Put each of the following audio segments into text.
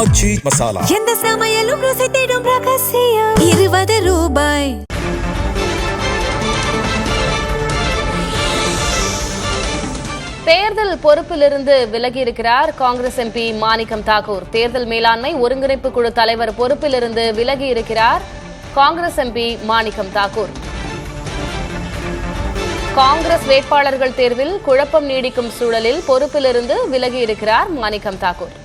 ஆச்சி மசாலா. எந்த சமையலும் ருசி தேடும் ரகசியம். 20 ரூபாய். தேர்தல் பொறுப்பிலிருந்து விலகியிருக்கிறார் காங்கிரஸ் எம்பி மாணிக்கம் தாக்கூர். தேர்தல் மேலாண்மை ஒருங்கிணைப்பு குழு தலைவர் பொறுப்பிலிருந்து விலகியிருக்கிறார் காங்கிரஸ் எம்பி மாணிக்கம் தாக்கூர். காங்கிரஸ் வேட்பாளர்கள் தேர்வில் குழப்பம் நீடிக்கும் சூழலில் பொறுப்பிலிருந்து விலகியிருக்கிறார் மாணிக்கம் தாக்கூர்.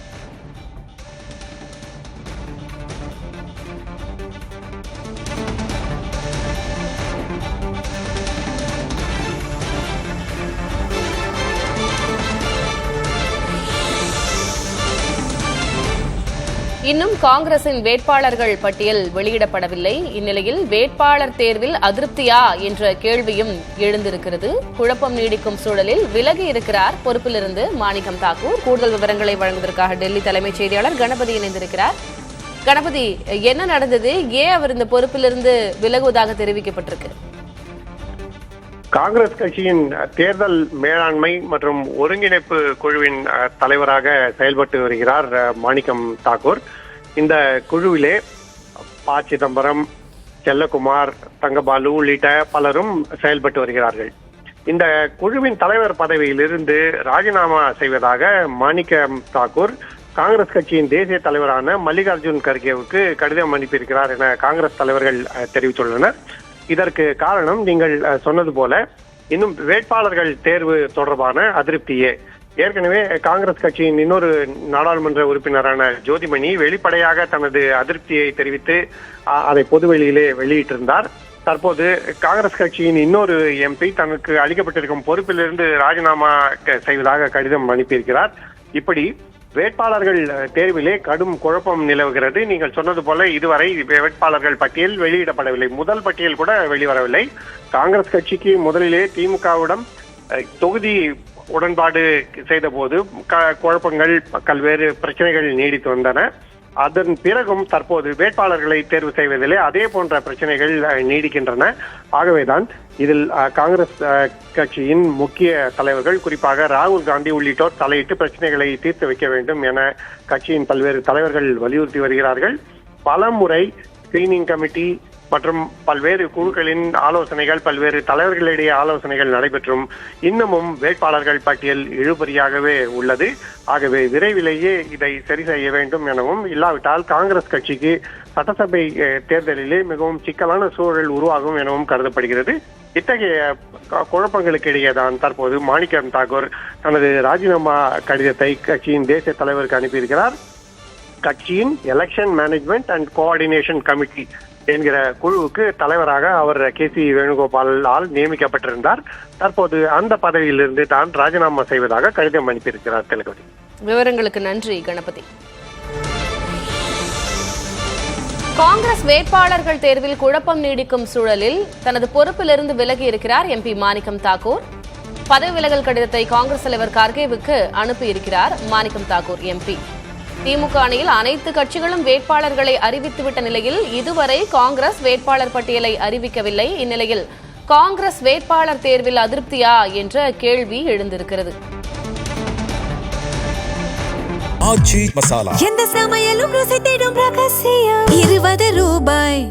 இன்னும் காங்கிரசின் வேட்பாளர்கள் பட்டியல் வெளியிடப்படவில்லை. இந்நிலையில் வேட்பாளர் தேர்வில் அதிருப்தியா என்ற கேள்வியும் எழுந்திருக்கிறது. குழப்பம் நீடிக்கும் சூழலில் விலகி இருக்கிறார் பொறுப்பிலிருந்து மாணிக்கம் தாக்கூர். கூடுதல் விவரங்களை வழங்குவதற்காக டெல்லி தலைமைச் செய்தியாளர் கணபதி இணைந்திருக்கிறார். கணபதி, என்ன நடந்தது? ஏன் அவர் இந்த பொறுப்பிலிருந்து விலகுவதாக தெரிவிக்கப்பட்டிருக்கு? காங்கிரஸ் கட்சியின் தேர்தல் மேலாண்மை மற்றும் ஒருங்கிணைப்பு குழுவின் தலைவராக செயல்பட்டு வருகிறார் மாணிக்கம் தாக்கூர். இந்த குழுவிலே ப. சிதம்பரம், செல்லகுமார், தங்கபாலு உள்ளிட்ட பலரும் செயல்பட்டு வருகிறார்கள். இந்த குழுவின் தலைவர் பதவியிலிருந்து ராஜினாமா செய்வதாக மாணிக்கம் தாக்கூர் காங்கிரஸ் கட்சியின் தேசிய தலைவரான மல்லிகார்ஜுன் கர்கேவுக்கு கடிதம் அனுப்பியிருக்கிறார் என காங்கிரஸ் தலைவர்கள் தெரிவித்துள்ளனர். இதற்கு காரணம் நீங்கள் சொன்னது போல இன்னும் வேட்பாளர்கள் தேர்வு தொடர்பான அதிருப்தியே. ஏற்கனவே காங்கிரஸ் கட்சியின் இன்னொரு நாடாளுமன்ற உறுப்பினரான ஜோதிமணி வெளிப்படையாக தனது அதிருப்தியை தெரிவித்து அதை பொதுவெளியிலே வெளியிட்டிருந்தார். தற்போது காங்கிரஸ் கட்சியின் இன்னொரு எம்பி தனக்கு அளிக்கப்பட்டிருக்கும் பொறுப்பிலிருந்து ராஜினாமா செய்வதாக கடிதம் அனுப்பியிருக்கிறார். இப்படி வேட்பாளர்கள் தேர்விலே கடும் குழப்பம் நிலவுகிறது. நீங்கள் சொன்னது போல இதுவரை வேட்பாளர்கள் பட்டியல் வெளியிடப்படவில்லை. முதல் பட்டியல் கூட வெளிவரவில்லை. காங்கிரஸ் கட்சிக்கு முதலிலே திமுகவிடம் தொகுதி உடன்பாடு செய்த போது குழப்பங்கள், பல்வேறு பிரச்சனைகள் நீடித்து வந்தன. அதன் பிறகும் தற்போது வேட்பாளர்களை தேர்வு செய்வதிலே அதே போன்ற பிரச்சனைகள் நீடிக்கின்றன. ஆகவேதான் இதில் காங்கிரஸ் கட்சியின் முக்கிய தலைவர்கள், குறிப்பாக ராகுல் காந்தி உள்ளிட்டோர் தலையிட்டு பிரச்சனைகளை தீர்த்து வைக்க வேண்டும் என கட்சியின் பல்வேறு தலைவர்கள் வலியுறுத்தி வருகிறார்கள். பல முறை ஸ்கிரீனிங் கமிட்டி மற்றும் பல்வேறு குழுக்களின் ஆலோசனைகள், பல்வேறு தலைவர்களிடையே ஆலோசனைகள் நடைபெற்றும் இன்னமும் வேட்பாளர்கள் பட்டியல் இழுபறியாகவே உள்ளது. ஆகவே விரைவிலேயே இதை சரி செய்ய வேண்டும் எனவும், இல்லாவிட்டால் காங்கிரஸ் கட்சிக்கு சட்டசபை தேர்தலிலே மிகவும் சிக்கலான சூழல் உருவாகும் எனவும் கருதப்படுகிறது. இத்தகைய குழப்பங்களுக்கு இடையேதான் தற்போது மாணிக்கம் தாக்கூர் தனது ராஜினாமா கடிதத்தை கட்சியின் தேசிய தலைவருக்கு அனுப்பியிருக்கிறார். கட்சியின் election management and coordination committee என்கிற குழுவுக்கு தலைவராக அவர் KC வேணுகோபாலால் நியமிக்கப்பட்டிருந்தார். தற்போது அந்த பதவியிலிருந்து தான் ராஜினாமா செய்வதாக கடிதம் அனுப்பியிருக்கிறார். கணபதி, விவரங்களுக்கு நன்றி. கணபதி, காங்கிரஸ் வேட்பாளர்கள் தேர்வில் குழப்பம் நீடிக்கும் சூழலில் தனது பொறுப்பிலிருந்து விலகி இருக்கிறார் MP மாணிக்கம் தாக்கூர். பதவி விலகல் கடிதத்தை காங்கிரஸ் தலைவர் கார்கேவுக்கு அனுப்பியிருக்கிறார் மாணிக்கம் தாக்கூர் MP. திமுக அணியில் அனைத்து கட்சிகளும் வேட்பாளர்களை அறிவித்துவிட்ட நிலையில் இதுவரை காங்கிரஸ் வேட்பாளர் பட்டியலை அறிவிக்கவில்லை. இந்நிலையில் காங்கிரஸ் வேட்பாளர் தேர்வில் அதிருப்தியா என்ற கேள்வி எழுந்திருக்கிறது. ஆச்சி மசாலா. எந்த சமையலும் ருசி தேடும் ரகசியம். 20 ரூபாய்.